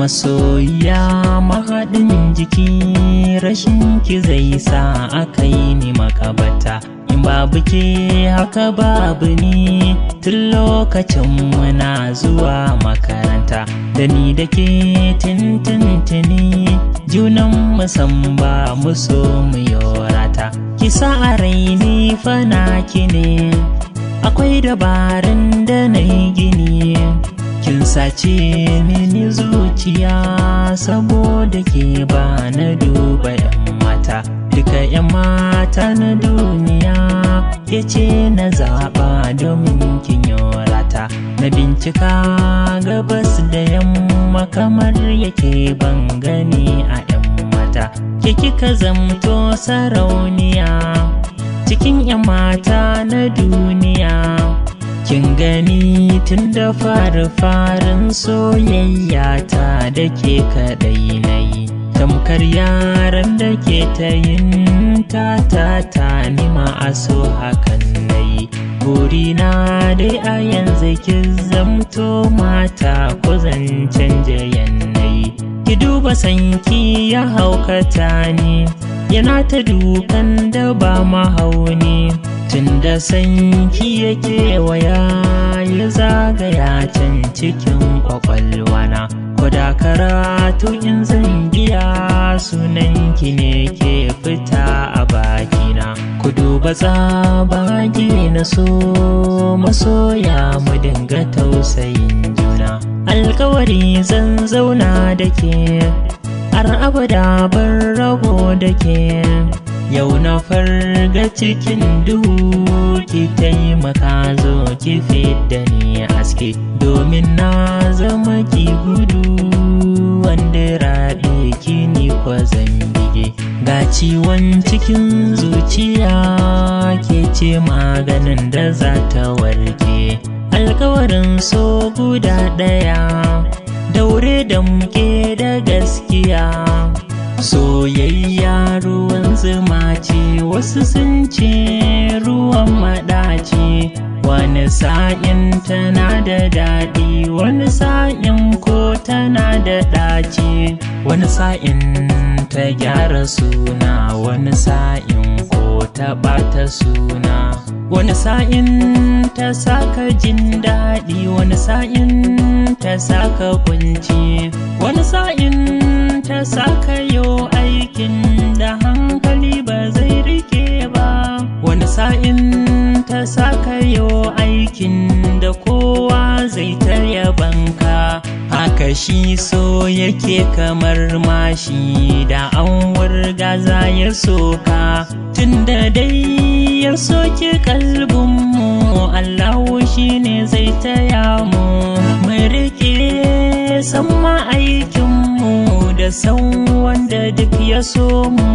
masoya mahaɗin jiki, rashin ki zai sa akai ni makabata. In babu ke haka babu ni, tun lokacin muna zuwa makaranta. Da ni da ke tintintini, junan musan ba mu so mu yorata. Ki sa a raini fana ki ne, akwai dabarun da na gini. Kin sace mini zuciya, saboda ke ba na duba 'yan mata. Duka 'yan mata na duniya ke ce na zaɓa domin kin yorata. Na bincika gabas da yamma kamar yake ban gani a 'yan mata. Ke kika zamto sarauniya cikin 'yan mata na duniya. Kin gani tun da farin soyayya ta da ke kaɗai nayi, tamkar yaran da ke ta yin ta ni ma a so hakan nayi. Burina dai a yanzu ki zamto mata, ko zan canja yanayi. Ki duba sanki ya haukata ni, yana ta dukan da ba mahauni. Tunda sanki yake waya ya zagaya can cikin kwakwalwana. Ko da karatu in zan biya, sunanki ne ke fita a bakina. Ku duba tsabage na so masoya, mu dinga tausayin juna. Alkawari zan zauna da ke, har abada ban rabo da ke. Yau na farga cikin duhu, ki taimaka zo ki fidda ni haske. Domin na zama ki gudu, wanda raɗe ki ni kwa zan bige. Ga ciwon cikin zuciya, ke ce maganin da za ta warke. Alkawarin so guda ɗaya, daure da muke da gaskiya. Soyayya ruwan zuma ce, wasu sun ce ruwan maɗaci. Wani sa'in tana da daɗi, wani sa'in ko tana da ɗaci. Wani sa'in ta gyara suna, wani sa'in ko ta ɓata suna. Wani sa'in ta saka jin daɗi, wani sa'in ta saka kunci. Wani sa'in ta saka yo aikin da hankali ba zai rike ba. Wani sa'in ta saka yo aikin da kowa zai ta yabanka. Haka shi so yake kamar mashi, da an wurga za ya soka. Tunda dai ya soke kalbinmu, Allahu shi ne zai taya mu. Mai rike san aikinmu, da san wanda duk ya so mu.